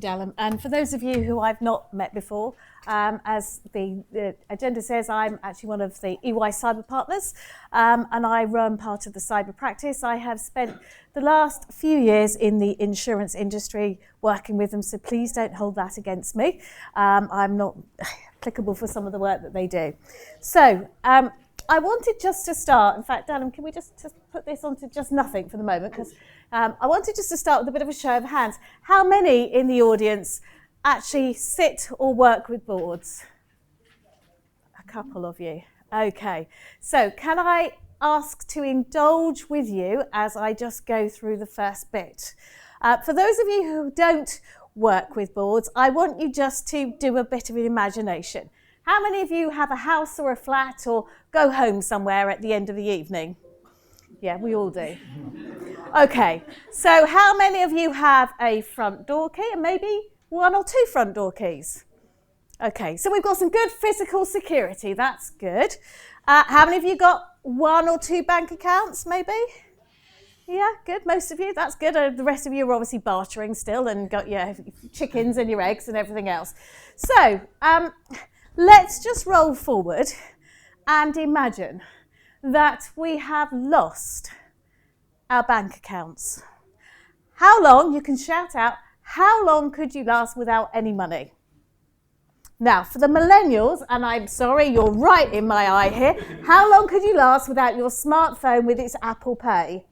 Dallam. And for those of you who I've not met before, as the agenda says, I'm actually one of the EY cyber partners, and I run part of the cyber practice. I have spent the last few years in the insurance industry working with them, so please don't hold that against me. I'm not applicable for some of the work that they do. So I wanted just to start, in fact, Dallam, can we just put this onto just nothing for the moment, because I wanted just to start with a bit of a show of hands. How many in the audience actually sit or work with boards? A couple of you. Okay. So can I ask to indulge with you as I just go through the first bit? For those of you who don't work with boards, I want you just to do a bit of an imagination. How many of you have a house or a flat or go home somewhere at the end of the evening? Yeah, we all do. Okay, so how many of you have a front door key and maybe one or two front door keys? Okay, so we've got some good physical security, that's good. How many of you got one or two bank accounts maybe? Yeah, good, most of you, that's good. The rest of you are obviously bartering still and got your chickens and your eggs and everything else. So, let's just roll forward and imagine that we have lost our bank accounts. How long, you can shout out, how long could you last without any money? Now, for the millennials, and I'm sorry, you're right in my eye here, how long could you last without your smartphone with its Apple Pay?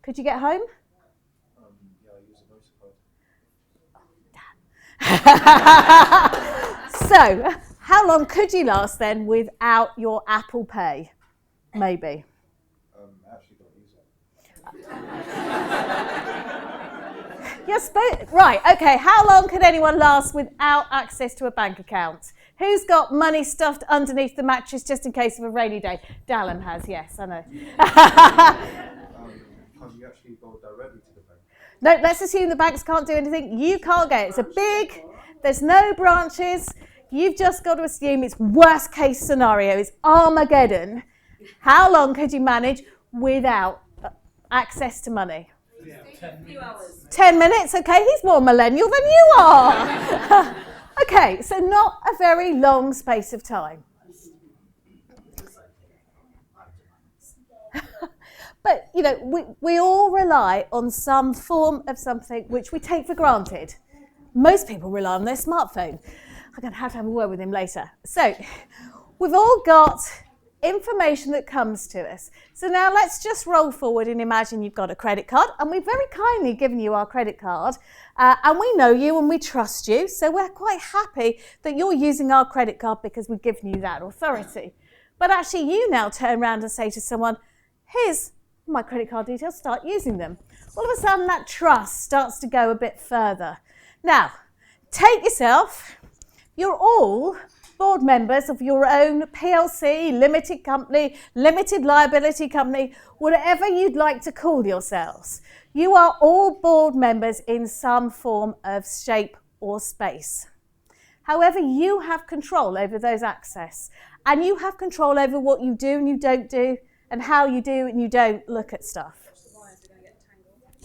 Could you get home? Yeah, I use a voice code. So, how long could you last then without your Apple Pay? Maybe. I actually don't use it. Yes, right, okay, how long could anyone last without access to a bank account? Who's got money stuffed underneath the mattress just in case of a rainy day? Dallam has, yes, I know. Can you actually go directly to the bank? No, let's assume the banks can't do anything. You can't get it. It's a big, there's no branches. You've just got to assume it's worst case scenario. It's Armageddon. How long could you manage without access to money? Yeah, 10 minutes. 10 minutes, okay, he's more millennial than you are. Okay, so not a very long space of time. But, you know, we all rely on some form of something which we take for granted. Most people rely on their smartphone. I'm going to have a word with him later. So, we've all got information that comes to us. So now let's just roll forward and imagine you've got a credit card, and we've very kindly given you our credit card, and we know you and we trust you, so we're quite happy that you're using our credit card because we've given you that authority. But actually you now turn around and say to someone, here's my credit card details, start using them. All of a sudden that trust starts to go a bit further. Now, take yourself, you're all board members of your own PLC, limited company, limited liability company, whatever you'd like to call yourselves. You are all board members in some form of shape or space. However, you have control over those access, and you have control over what you do and you don't do, and how you do and you don't look at stuff.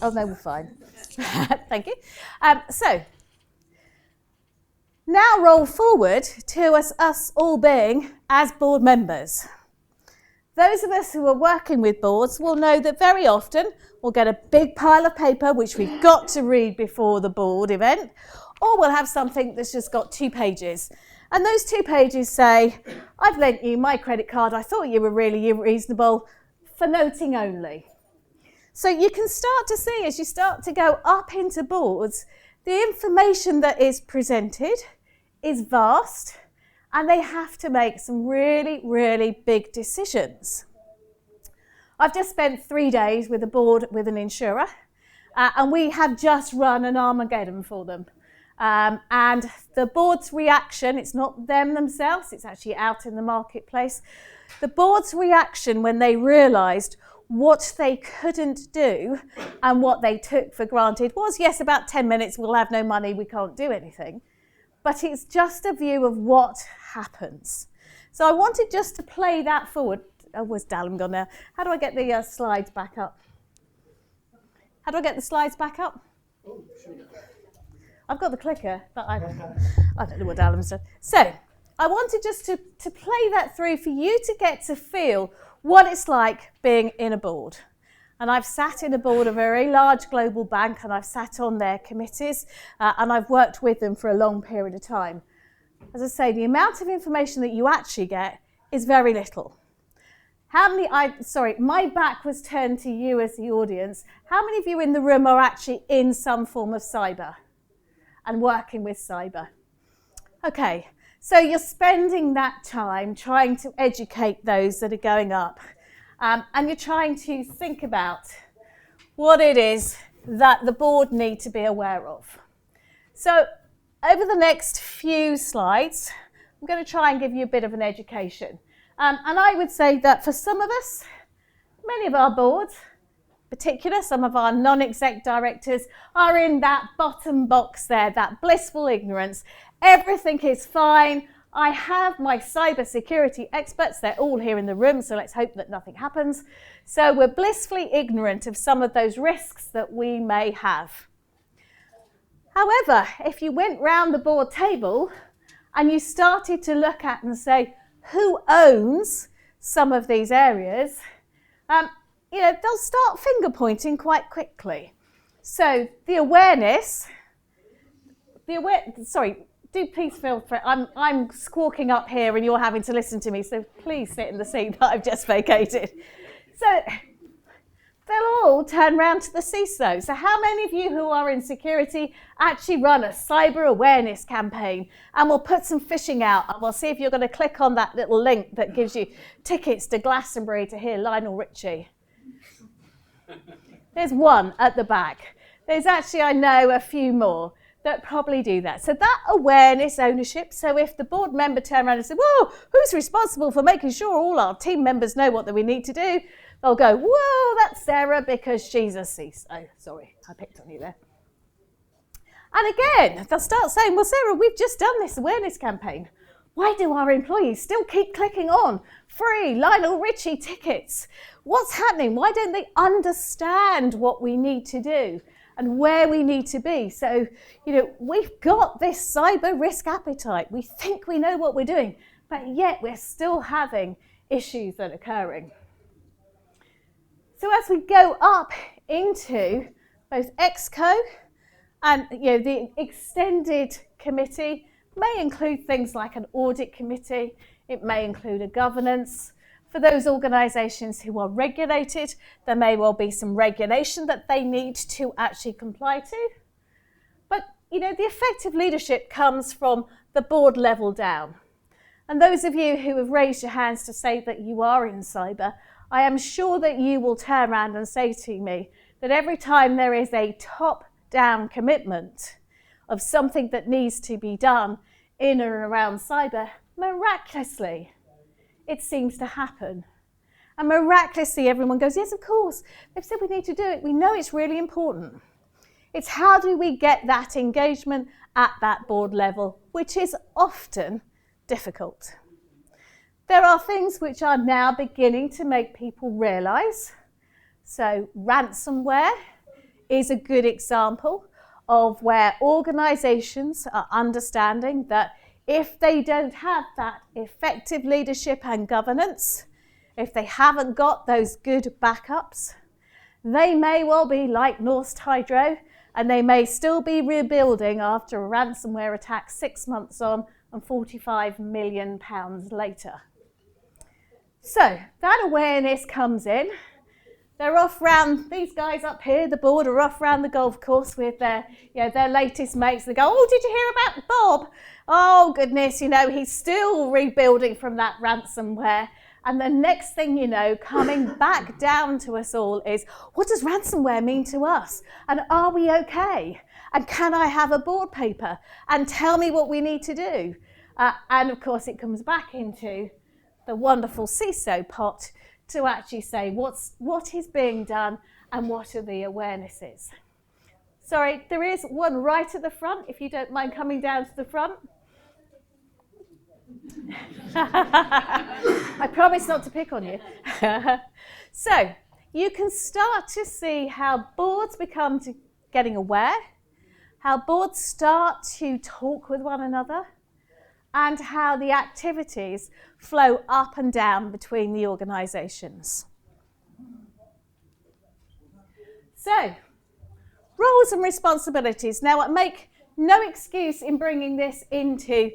Oh, no, we're fine. Thank you. So, now roll forward to us all being as board members. Those of us who are working with boards will know that very often we'll get a big pile of paper which we've got to read before the board event, or we'll have something that's just got 2 pages. And those 2 pages say, I've lent you my credit card, I thought you were really reasonable, for noting only. So you can start to see, as you start to go up into boards, the information that is presented is vast, and they have to make some really, really big decisions. I've just spent 3 days with a board with an insurer, and we have just run an Armageddon for them. And the board's reaction, it's not them themselves, it's actually out in the marketplace. The board's reaction when they realised what they couldn't do and what they took for granted was, yes, about 10 minutes, we'll have no money, we can't do anything. But it's just a view of what happens. So I wanted just to play that forward. Oh, where's Dallam gone now? How do I get the slides back up? How do I get the slides back up? Oh, sure. I've got the clicker, but I don't know what Alan's done. So I wanted just to play that through for you to get to feel what it's like being in a board. And I've sat in a board of a very large global bank, and I've sat on their committees, and I've worked with them for a long period of time. As I say, the amount of information that you actually get is very little. My back was turned to you as the audience. How many of you in the room are actually in some form of cyber and working with cyber? Okay, so you're spending that time trying to educate those that are going up, and you're trying to think about what it is that the board need to be aware of. So over the next few slides, I'm going to try and give you a bit of an education. And I would say that for some of us, many of our boards, in particular some of our non-exec directors, are in that bottom box there, that blissful ignorance. Everything is fine. I have my cybersecurity experts. They're all here in the room, so let's hope that nothing happens. So we're blissfully ignorant of some of those risks that we may have. However, if you went round the board table and you started to look at and say, who owns some of these areas, they'll start finger pointing quite quickly. So do please feel free. I'm squawking up here and you're having to listen to me, so please sit in the seat that I've just vacated. So they'll all turn round to the CISO. So how many of you who are in security actually run a cyber awareness campaign? And we'll put some phishing out, and we'll see if you're going to click on that little link that gives you tickets to Glastonbury to hear Lionel Richie. There's one at the back. There's actually, I know, a few more that probably do that. So that awareness ownership, so if the board member turned around and said, whoa, who's responsible for making sure all our team members know what we need to do? They'll go, whoa, that's Sarah because she's a CISO. Sorry, I picked on you there. And again, they'll start saying, well, Sarah, we've just done this awareness campaign. Why do our employees still keep clicking on free Lionel Richie tickets? What's happening? Why don't they understand what we need to do and where we need to be? So, we've got this cyber risk appetite. We think we know what we're doing, but yet we're still having issues that are occurring. So as we go up into both ExCo and the extended committee, may include things like an audit committee, it may include a governance. For those organisations who are regulated, there may well be some regulation that they need to actually comply to. But the effective leadership comes from the board level down. And those of you who have raised your hands to say that you are in cyber, I am sure that you will turn around and say to me that every time there is a top-down commitment of something that needs to be done in and around cyber, miraculously, it seems to happen. And miraculously, everyone goes, yes, of course, they've said we need to do it. We know it's really important. It's how do we get that engagement at that board level, which is often difficult. There are things which are now beginning to make people realise. So ransomware is a good example of where organisations are understanding that if they don't have that effective leadership and governance, if they haven't got those good backups, they may well be like Norsk Hydro, and they may still be rebuilding after a ransomware attack 6 months on and £45 million later. So that awareness comes in. They're off round, these guys up here, the board are off round the golf course with their latest mates. They go, oh, did you hear about Bob? Oh, goodness, he's still rebuilding from that ransomware. And the next thing you know, coming back down to us all is, what does ransomware mean to us? And are we okay? And can I have a board paper? And tell me what we need to do. And of course, it comes back into the wonderful CISO pot to actually say what is being done and what are the awarenesses. Sorry, there is one right at the front, if you don't mind coming down to the front. I promise not to pick on you. So you can start to see how boards become getting aware, how boards start to talk with one another, and how the activities flow up and down between the organisations. So, roles and responsibilities. Now, I make no excuse in bringing this into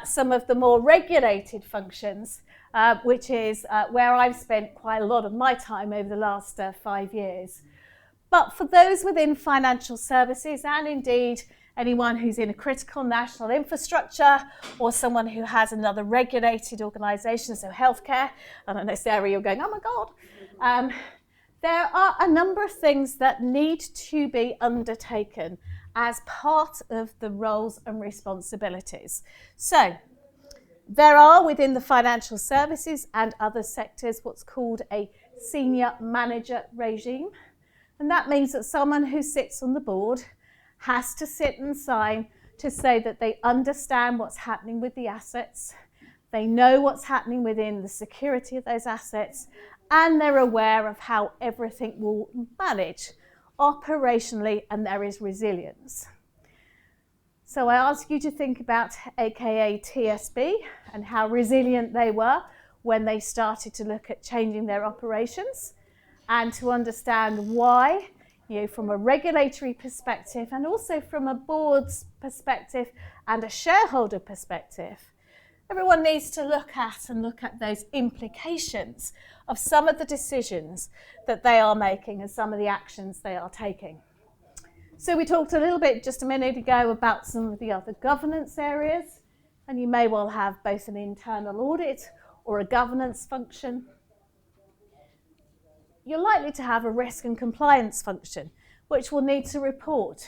some of the more regulated functions, which is where I've spent quite a lot of my time over the last 5 years. But for those within financial services, and indeed anyone who's in a critical national infrastructure or someone who has another regulated organisation, so healthcare, I don't know this area you're going, oh my God, there are a number of things that need to be undertaken as part of the roles and responsibilities. So there are within the financial services and other sectors what's called a senior manager regime. And that means that someone who sits on the board has to sit and sign to say that they understand what's happening with the assets, they know what's happening within the security of those assets, and they're aware of how everything will manage operationally, and there is resilience. So I ask you to think about AKA TSB and how resilient they were when they started to look at changing their operations, and to understand why, from a regulatory perspective and also from a board's perspective and a shareholder perspective, everyone needs to look at those implications of some of the decisions that they are making and some of the actions they are taking. So we talked a little bit just a minute ago about some of the other governance areas, and you may well have both an internal audit or a governance function. You're likely to have a risk and compliance function, which will need to report.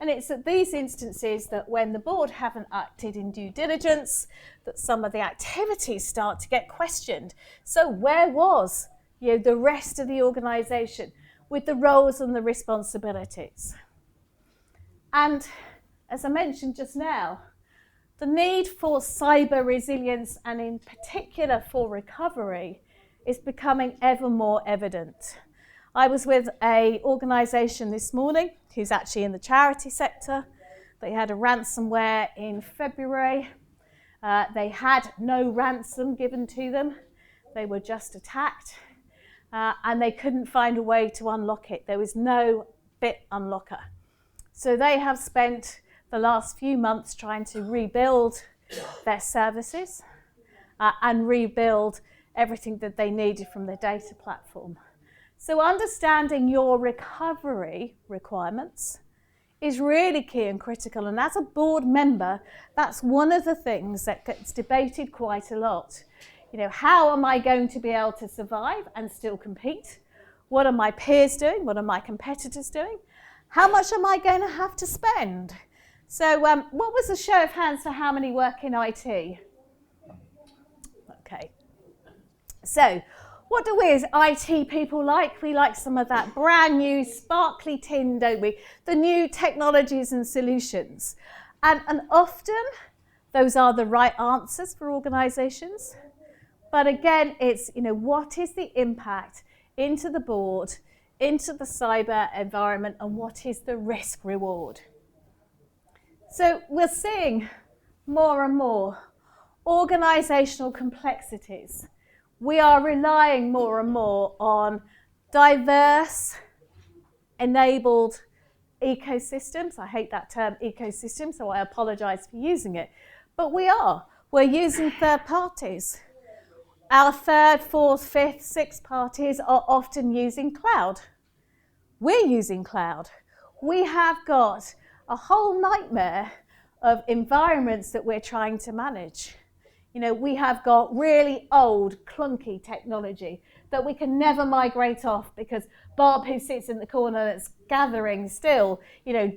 And it's at these instances that when the board haven't acted in due diligence, that some of the activities start to get questioned. So where was the rest of the organisation with the roles and the responsibilities? And as I mentioned just now, the need for cyber resilience, and in particular for recovery, is becoming ever more evident. I was with an organisation this morning who's actually in the charity sector. They had a ransomware in February. They had no ransom given to them. They were just attacked, and they couldn't find a way to unlock it. There was no bit unlocker. So they have spent the last few months trying to rebuild their services and rebuild everything that they needed from their data platform. So understanding your recovery requirements is really key and critical. And as a board member, that's one of the things that gets debated quite a lot. How am I going to be able to survive and still compete? What are my peers doing? What are my competitors doing? How much am I going to have to spend? So what was the show of hands for how many work in IT? Okay. So what do we as IT people like? We like some of that brand new sparkly tin, don't we? The new technologies and solutions. And often those are the right answers for organisations. But again, it's, what is the impact into the board, into the cyber environment, and what is the risk reward? So we're seeing more and more organisational complexities. We are relying more and more on diverse, enabled ecosystems. I hate that term ecosystem, so I apologise for using it. But we're using third parties. Our third, fourth, fifth, sixth parties are often using cloud. We're using cloud. We have got a whole nightmare of environments that we're trying to manage. We have got really old, clunky technology that we can never migrate off because Bob, who sits in the corner that's gathering still,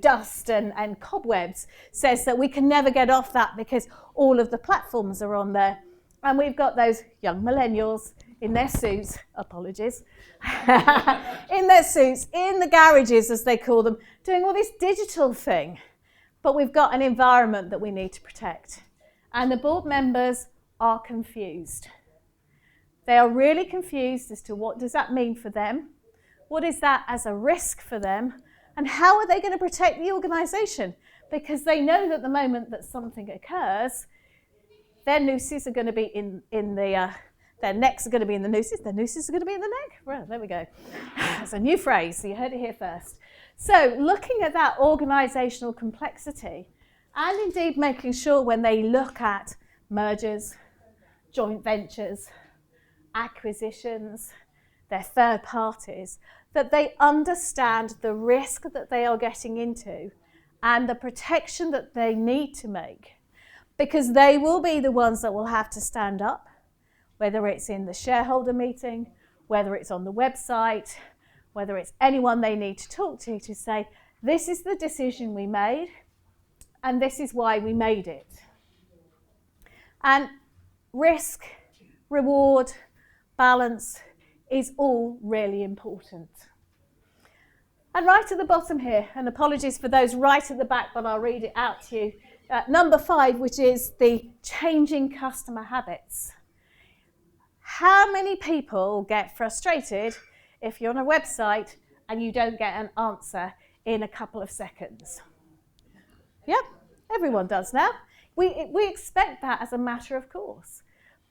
dust and cobwebs, says that we can never get off that because all of the platforms are on there. And we've got those young millennials in their suits, apologies, in their suits, in the garages, as they call them, doing all this digital thing. But we've got an environment that we need to protect. And the board members are confused. They are really confused as to what does that mean for them? What is that as a risk for them? And how are they going to protect the organisation? Because they know that the moment that something occurs, their nooses are going to be in the, their necks are going to be in the nooses, their nooses are going to be in the neck. Well, there we go. That's a new phrase, so you heard it here first. So looking at that organisational complexity, and indeed making sure when they look at mergers, joint ventures, acquisitions, their third parties, that they understand the risk that they are getting into and the protection that they need to make, because they will be the ones that will have to stand up, whether it's in the shareholder meeting, whether it's on the website, whether it's anyone they need to talk to say, this is the decision we made and this is why we made it. And risk, reward, balance is all really important. And right at the bottom here, and apologies for those right at the back, but I'll read it out to you. Number 5, which is the changing customer habits. How many people get frustrated if you're on a website and you don't get an answer in a couple of seconds? Yep, everyone does now. We expect that as a matter of course.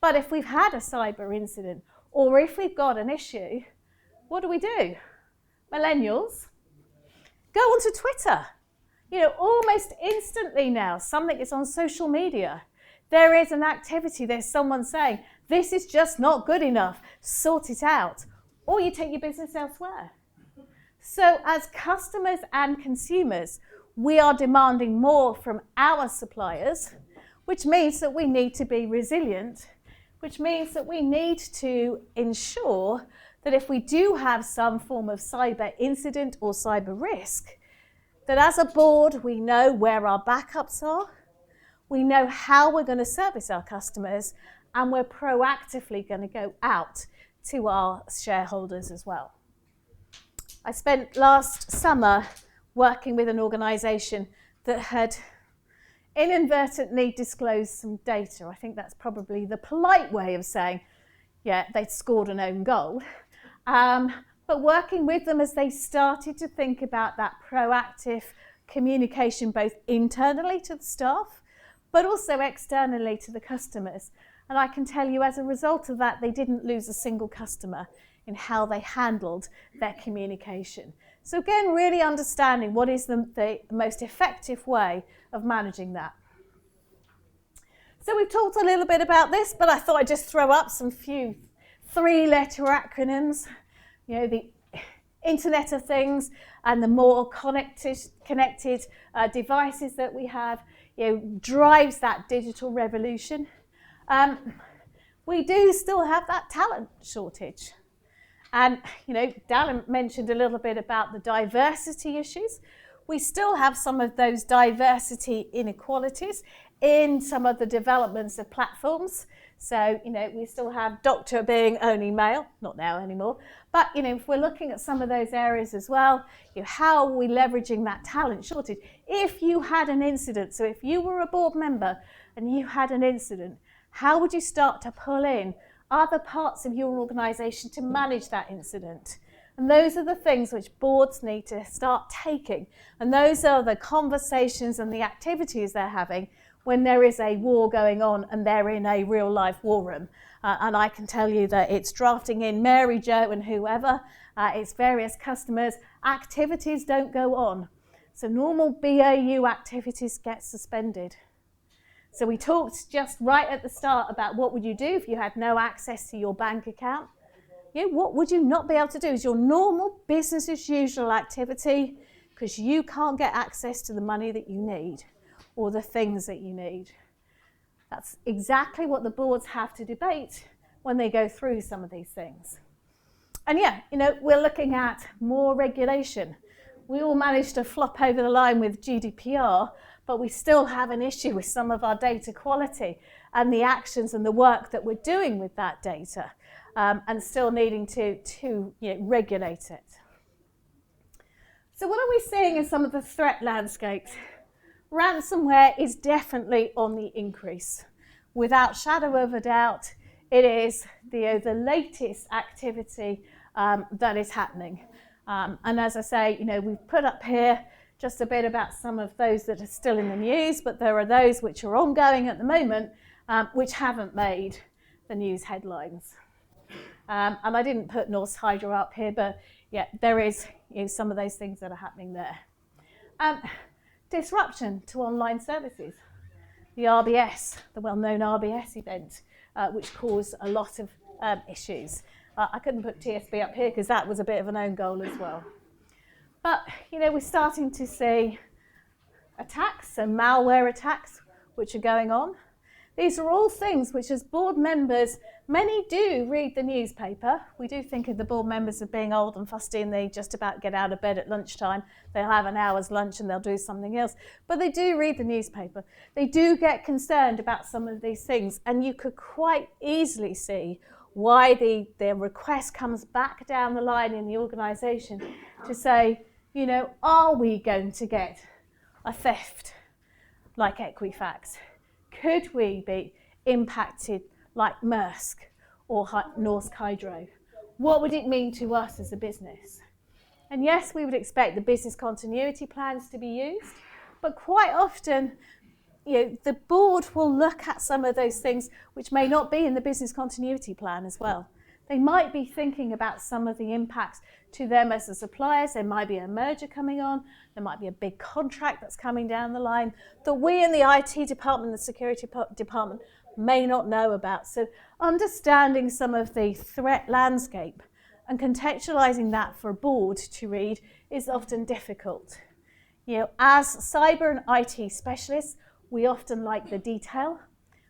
But if we've had a cyber incident or if we've got an issue, what do? Millennials go onto Twitter. You know, almost instantly now, something is on social media. There is an activity, there's someone saying, this is just not good enough, sort it out. Or you take your business elsewhere. So as customers and consumers, we are demanding more from our suppliers, which means that we need to be resilient, which means that we need to ensure that if we do have some form of cyber incident or cyber risk, that as a board we know where our backups are, we know how we're going to service our customers, and we're proactively going to go out to our shareholders as well. I spent last summer working with an organisation that had inadvertently disclosed some data. I think that's probably the polite way of saying, yeah, they'd scored an own goal. But working with them as they started to think about that proactive communication, both internally to the staff, but also externally to the customers. And I can tell you as a result of that, they didn't lose a single customer in how they handled their communication. So again, really understanding what is the most effective way of managing that. So we've talked a little bit about this, but I thought I'd just throw up some few 3-letter acronyms. You know, the Internet of Things and the more connected devices that we have, you know, drives that digital revolution. We do still have that talent shortage. And, you know, Dallin mentioned a little bit about the diversity issues. We still have some of those diversity inequalities in some of the developments of platforms. So, you know, we still have doctor being only male, not now anymore. But, you know, if we're looking at some of those areas as well, you know, how are we leveraging that talent shortage? If you had an incident, so if you were a board member and you had an incident, how would you start to pull in other parts of your organisation to manage that incident? And those are the things which boards need to start taking. And those are the conversations and the activities they're having when there is a war going on and they're in a real life war room. And I can tell you that it's drafting in Mary Jo and whoever, it's various customers, activities don't go on. So normal BAU activities get suspended. So we talked just right at the start about what would you do if you had no access to your bank account. You know, what would you not be able to do? Is your normal business as usual activity because you can't get access to the money that you need or the things that you need. That's exactly what the boards have to debate when they go through some of these things. And yeah, you know, we're looking at more regulation. We all managed to flop over the line with GDPR, but we still have an issue with some of our data quality and the actions and the work that we're doing with that data, and still needing to you know, regulate it. So what are we seeing in some of the threat landscapes? Ransomware is definitely on the increase. Without shadow of a doubt, it is the latest activity that is happening. And as I say, we've put up here just a bit about some of those that are still in the news, but there are those which are ongoing at the moment, which haven't made the news headlines. And I didn't put Norsk Hydro up here, but yeah, there is some of those things that are happening there. Disruption to online services. The RBS, the well-known RBS event, which caused a lot of issues. I couldn't put TSB up here because that was a bit of an own goal as well. But, we're starting to see attacks and malware attacks which are going on. These are all things which, as board members, many do read the newspaper. We do think of the board members as being old and fusty and they just about get out of bed at lunchtime. They'll have an hour's lunch and they'll do something else. But they do read the newspaper. They do get concerned about some of these things. And you could quite easily see why the request comes back down the line in the organisation to say, are we going to get a theft like Equifax? Could we be impacted like Maersk or Norsk Hydro? What would it mean to us as a business? And yes, we would expect the business continuity plans to be used, but quite often, the board will look at some of those things which may not be in the business continuity plan as well. They might be thinking about some of the impacts to them as the suppliers. There might be a merger coming on. There might be a big contract that's coming down the line that we in the IT department, the security department, may not know about. So understanding some of the threat landscape and contextualizing that for a board to read is often difficult. As cyber and IT specialists, we often like the detail.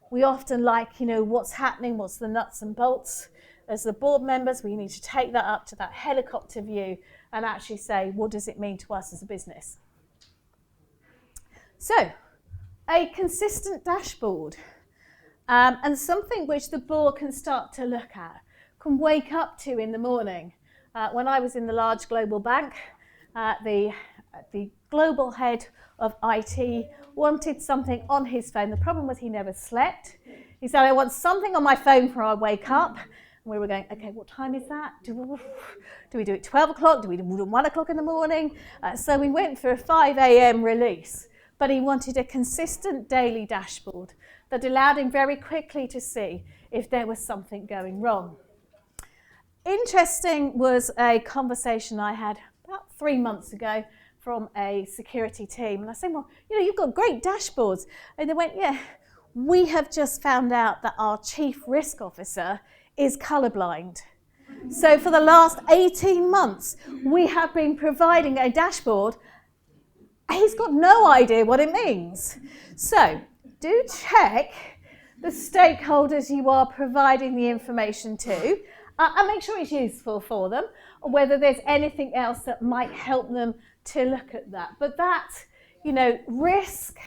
We often like, what's happening, what's the nuts and bolts. As the board members, we need to take that up to that helicopter view and actually say, what does it mean to us as a business? So, a consistent dashboard and something which the board can start to look at, can wake up to in the morning. When I was in the large global bank, the global head of IT wanted something on his phone. The problem was he never slept. He said, I want something on my phone before I wake up. And we were going, okay, what time is that? Do we do it 12 o'clock? Do we do it 1 o'clock in the morning? So we went for a 5 a.m. release. But he wanted a consistent daily dashboard that allowed him very quickly to see if there was something going wrong. Interesting was a conversation I had about 3 months ago from a security team. And I said, well, you've got great dashboards. And they went, yeah, we have just found out that our chief risk officer is colourblind. So for the last 18 months, we have been providing a dashboard. He's got no idea what it means. So do check the stakeholders you are providing the information to and make sure it's useful for them, or whether there's anything else that might help them to look at that. But that, risk,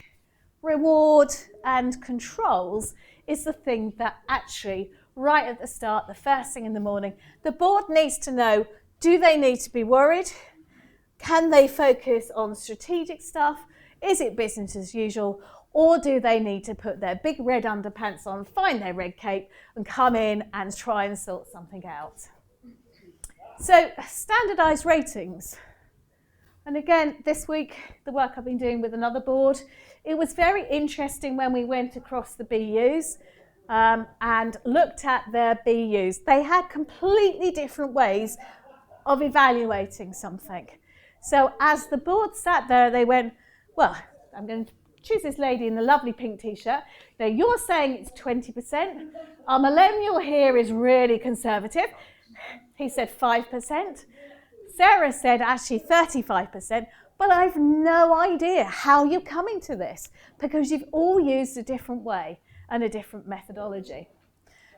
reward and controls is the thing that actually, right at the start, the first thing in the morning, the board needs to know, do they need to be worried? Can they focus on strategic stuff? Is it business as usual? Or do they need to put their big red underpants on, find their red cape and come in and try and sort something out? So, standardised ratings. And again, this week, the work I've been doing with another board, it was very interesting when we went across the BUs and looked at their BUs. They had completely different ways of evaluating something. So as the board sat there, they went, well, I'm going to choose this lady in the lovely pink t-shirt. Now, you're saying it's 20%. Our millennial here is really conservative. He said 5%. Sarah said actually 35%, but I've no idea how you're coming to this because you've all used a different way and a different methodology.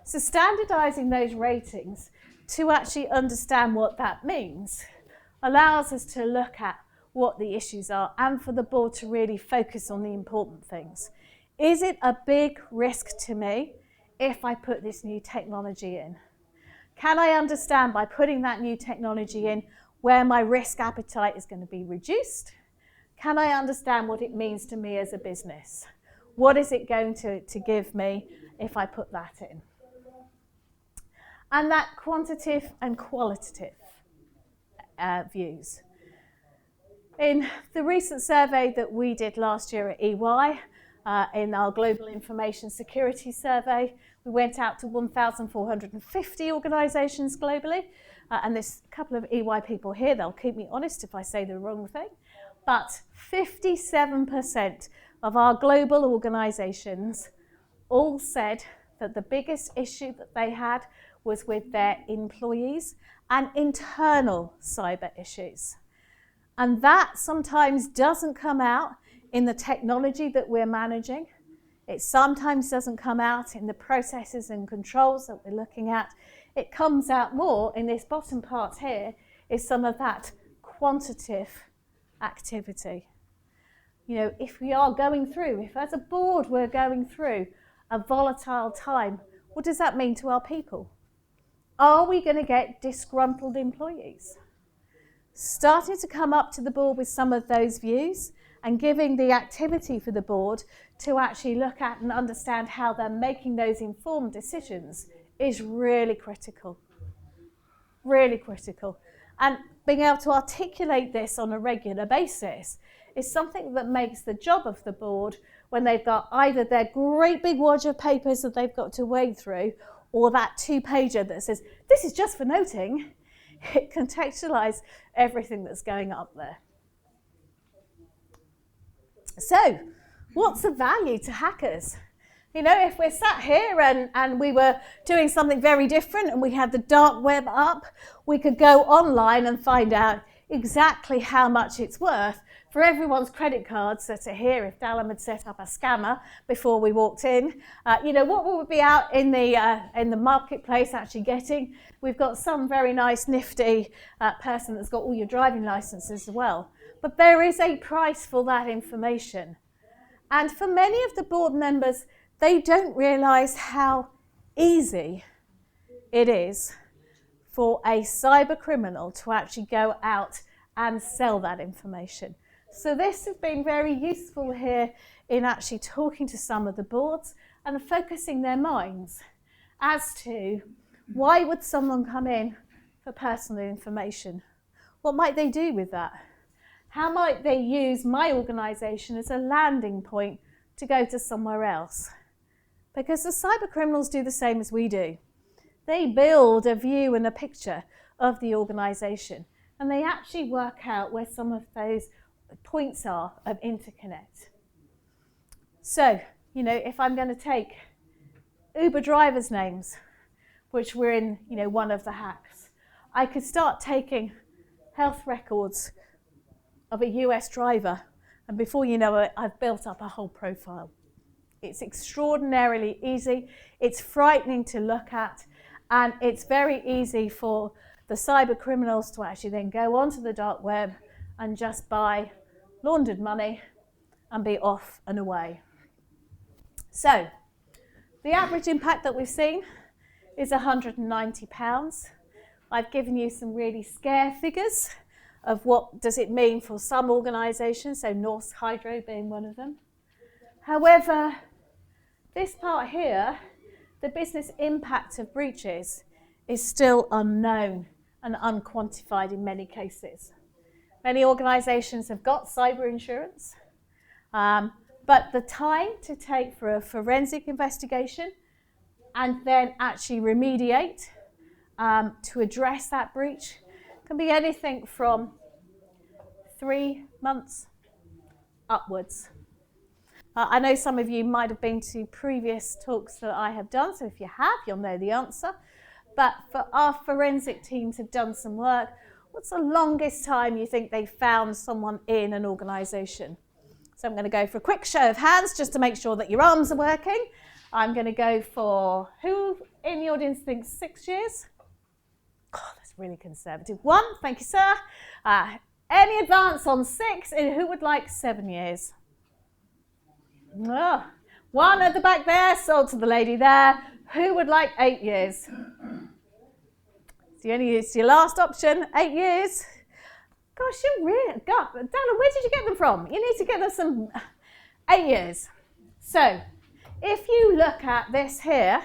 So standardizing those ratings to actually understand what that means allows us to look at what the issues are and for the board to really focus on the important things. Is it a big risk to me if I put this new technology in? Can I understand by putting that new technology in where my risk appetite is going to be reduced? Can I understand what it means to me as a business? What is it going to give me if I put that in? And that quantitative and qualitative views. In the recent survey that we did last year at EY, in our Global Information Security Survey, we went out to 1,450 organisations globally, and there's a couple of EY people here, they'll keep me honest if I say the wrong thing, but 57% of our global organisations all said that the biggest issue that they had was with their employees and internal cyber issues. And that sometimes doesn't come out in the technology that we're managing. It sometimes doesn't come out in the processes and controls that we're looking at. It comes out more in this bottom part here, is some of that quantitative activity. You know, if we are going through, if as a board we're going through a volatile time, what does that mean to our people? Are we going to get disgruntled employees? Starting to come up to the board with some of those views and giving the activity for the board to actually look at and understand how they're making those informed decisions is really critical. Really critical. And being able to articulate this on a regular basis is something that makes the job of the board, when they've got either their great big wad of papers that they've got to wade through, or that 2-pager that says, this is just for noting, it contextualises everything that's going up there. So, what's the value to hackers? You know, if we're sat here and we were doing something very different and we had the dark web up, we could go online and find out exactly how much it's worth for everyone's credit cards that are here. If Dallam had set up a scammer before we walked in, you know, what would we be out in the marketplace actually getting? We've got some very nice nifty person that's got all your driving licenses as well. But there is a price for that information. And for many of the board members, they don't realise how easy it is for a cyber criminal to actually go out and sell that information. So this has been very useful here in actually talking to some of the boards and focusing their minds as to why would someone come in for personal information? What might they do with that? How might they use my organisation as a landing point to go to somewhere else? Because the cyber criminals do the same as we do. They build a view and a picture of the organisation, and they actually work out where some of those points are of interconnect. So, you know, if I'm going to take Uber drivers' names, which were in, you know, one of the hacks, I could start taking health records of a US driver, and before you know it, I've built up a whole profile. It's extraordinarily easy, it's frightening to look at, and it's very easy for the cyber criminals to actually then go onto the dark web and just buy laundered money and be off and away. So, the average impact that we've seen is £190. I've given you some really scare figures of what does it mean for some organisations, so Norsk Hydro being one of them. However, this part here, the business impact of breaches, is still unknown and unquantified in many cases. Many organisations have got cyber insurance, but the time to take for a forensic investigation and then actually remediate to address that breach can be anything from 3 months upwards. I know some of you might have been to previous talks that I have done, so if you have, you'll know the answer. But for our forensic teams have done some work, what's the longest time you think they found someone in an organisation? So I'm going to go for a quick show of hands just to make sure that your arms are working. I'm going to go for, who in the audience thinks 6 years? Oh, that's really conservative. 1, thank you, sir. Any advance on 6? And who would like 7 years? Oh, 1 at the back there, sold to the lady there. Who would like 8 years? It's your last option, 8 years. Gosh, you're really, God, Dana, where did you get them from? You need to get them some 8 years. So, if you look at this here,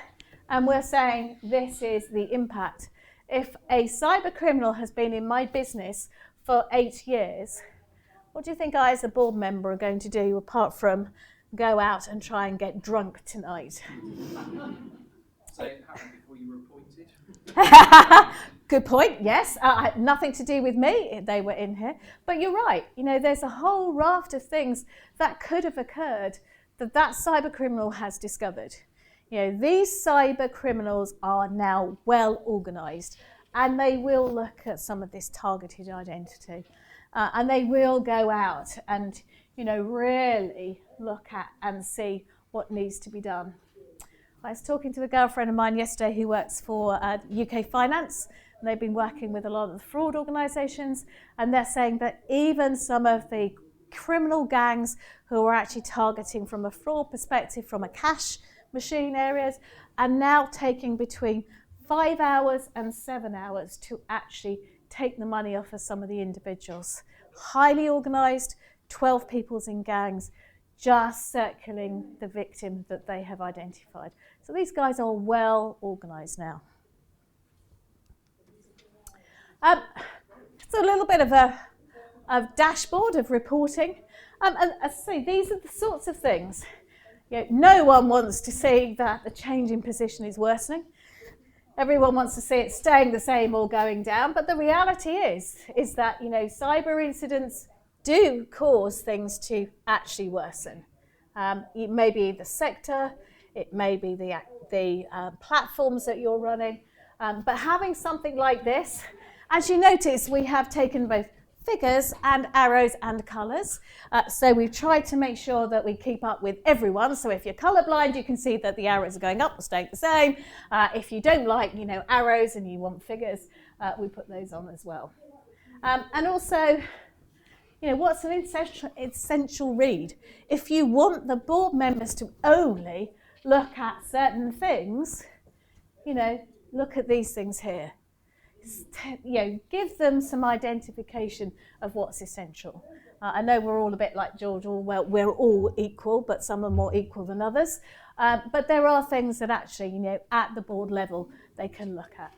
and we're saying this is the impact, if a cyber criminal has been in my business for 8 years, what do you think I as a board member are going to do apart from go out and try and get drunk tonight? So it happened before you were appointed? Good point, yes. Nothing to do with me, they were in here. But you're right, there's a whole raft of things that could have occurred that cyber criminal has discovered. These cyber criminals are now well organised, and they will look at some of this targeted identity. And they will go out and, really look at and see what needs to be done. I was talking to a girlfriend of mine yesterday who works for UK Finance, and they've been working with a lot of the fraud organisations, and they're saying that even some of the criminal gangs who are actually targeting from a fraud perspective, from a cash machine areas, are now taking between 5 hours and 7 hours to actually take the money off of some of the individuals. Highly organised, 12 peoples in gangs, just circling the victim that they have identified. So these guys are well organised now. It's a little bit of a dashboard of reporting. And as I say, these are the sorts of things. No one wants to see that the change in position is worsening. Everyone wants to see it staying the same or going down. But the reality is that, cyber incidents do cause things to actually worsen. It may be the sector, it may be the platforms that you're running, but having something like this, as you notice, we have taken both figures and arrows and colours. So we've tried to make sure that we keep up with everyone. So if you're colourblind, you can see that the arrows are going up or staying the same. If you don't like, arrows and you want figures, we put those on as well. And also, what's an essential read? If you want the board members to only look at certain things, look at these things here. Give them some identification of what's essential. I know we're all a bit like George Orwell, we're all equal, but some are more equal than others. But there are things that actually, at the board level, they can look at.